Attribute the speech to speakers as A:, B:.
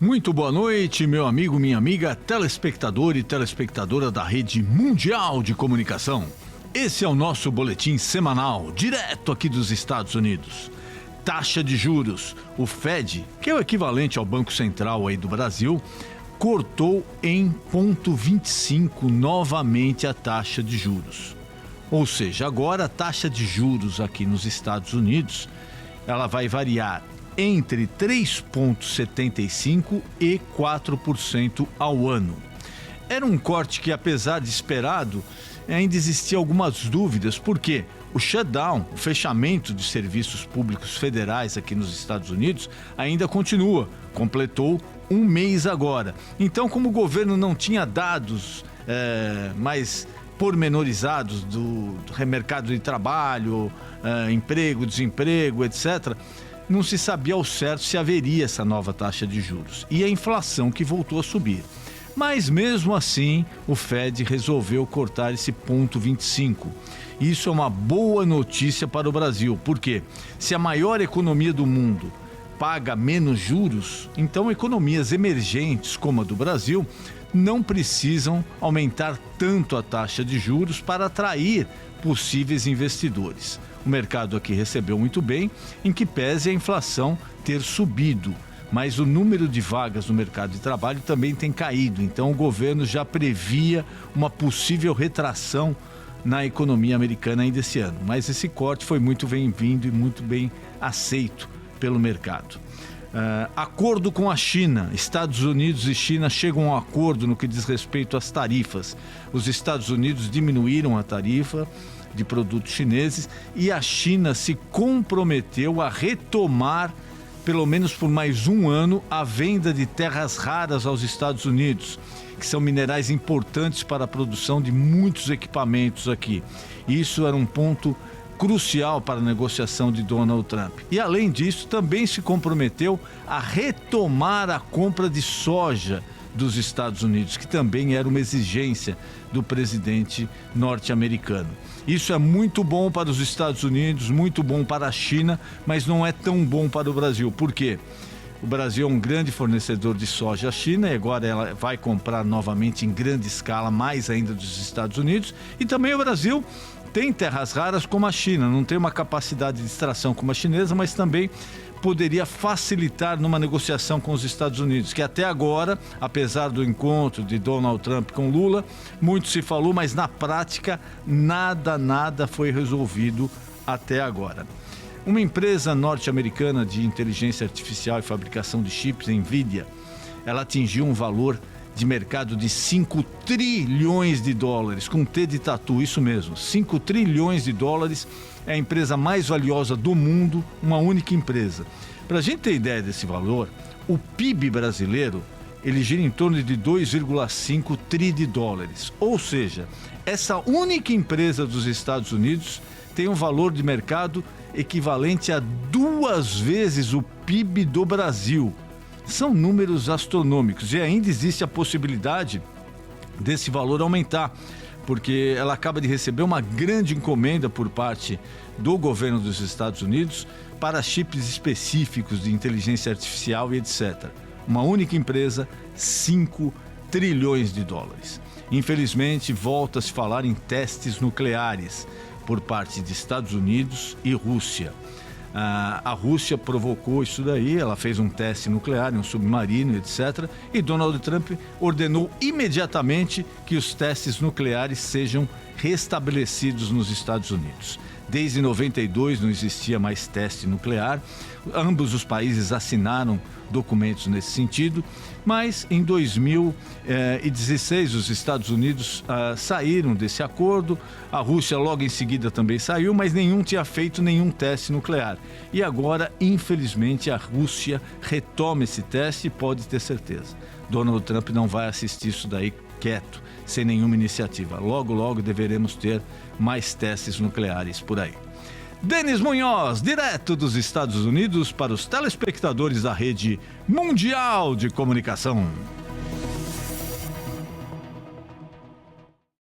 A: Muito boa noite, meu amigo, minha amiga, telespectador e telespectadora da Rede Mundial de Comunicação. Esse é o nosso boletim semanal, direto aqui dos Estados Unidos. Taxa de juros. O Fed, que é o equivalente ao Banco Central aí do Brasil, cortou em 0,25 novamente a taxa de juros. Ou seja, agora a taxa de juros aqui nos Estados Unidos, ela vai variar entre 3,75% e 4% ao ano. Era um corte que, apesar de esperado, ainda existia algumas dúvidas, porque o shutdown, o fechamento de serviços públicos federais aqui nos Estados Unidos, ainda continua, completou um mês agora. Então, como o governo não tinha dados mais pormenorizados do mercado de trabalho, emprego, desemprego, etc., não se sabia ao certo se haveria essa nova taxa de juros. E a inflação que voltou a subir. Mas mesmo assim, o Fed resolveu cortar esse 0,25. Isso é uma boa notícia para o Brasil, porque se a maior economia do mundo paga menos juros, então economias emergentes como a do Brasil não precisam aumentar tanto a taxa de juros para atrair possíveis investidores. O mercado aqui recebeu muito bem, em que pese a inflação ter subido, mas o número de vagas no mercado de trabalho também tem caído. Então o governo já previa uma possível retração na economia americana ainda esse ano. Mas esse corte foi muito bem-vindo e muito bem aceito pelo mercado. Acordo com a China. Estados Unidos e China chegam a um acordo no que diz respeito às tarifas. Os Estados Unidos diminuíram a tarifa de produtos chineses e a China se comprometeu a retomar, pelo menos por mais um ano, a venda de terras raras aos Estados Unidos, que são minerais importantes para a produção de muitos equipamentos aqui. Isso era um ponto crucial para a negociação de Donald Trump. E além disso, também se comprometeu a retomar a compra de soja dos Estados Unidos, que também era uma exigência do presidente norte-americano. Isso é muito bom para os Estados Unidos, muito bom para a China, mas não é tão bom para o Brasil. Por quê? O Brasil é um grande fornecedor de soja à China e agora ela vai comprar novamente em grande escala, mais ainda dos Estados Unidos. E também o Brasil tem terras raras como a China, não tem uma capacidade de extração como a chinesa, mas também poderia facilitar numa negociação com os Estados Unidos, que até agora, apesar do encontro de Donald Trump com Lula, muito se falou, mas na prática nada foi resolvido até agora. Uma empresa norte-americana de inteligência artificial e fabricação de chips, Nvidia, ela atingiu um valor de mercado de 5 trilhões de dólares, com T de tatu, isso mesmo, 5 trilhões de dólares, é a empresa mais valiosa do mundo, uma única empresa. Para a gente ter ideia desse valor, o PIB brasileiro, ele gira em torno de 2,5 tri de dólares, ou seja, essa única empresa dos Estados Unidos tem um valor de mercado equivalente a 2 vezes o PIB do Brasil. São números astronômicos e ainda existe a possibilidade desse valor aumentar, porque ela acaba de receber uma grande encomenda por parte do governo dos Estados Unidos para chips específicos de inteligência artificial e etc. Uma única empresa, 5 trilhões de dólares. Infelizmente, volta a se falar em testes nucleares por parte de Estados Unidos e Rússia. A Rússia provocou isso daí, ela fez um teste nuclear em um submarino, etc. E Donald Trump ordenou imediatamente que os testes nucleares sejam restabelecidos nos Estados Unidos. Desde 92 não existia mais teste nuclear, ambos os países assinaram documentos nesse sentido, mas em 2016 os Estados Unidos saíram desse acordo, a Rússia logo em seguida também saiu, mas nenhum tinha feito nenhum teste nuclear. E agora, infelizmente, a Rússia retoma esse teste e pode ter certeza. Donald Trump não vai assistir isso daí quieto, sem nenhuma iniciativa. Logo deveremos ter mais testes nucleares por aí. Denis Munhoz, direto dos Estados Unidos para os telespectadores da Rede Mundial de Comunicação.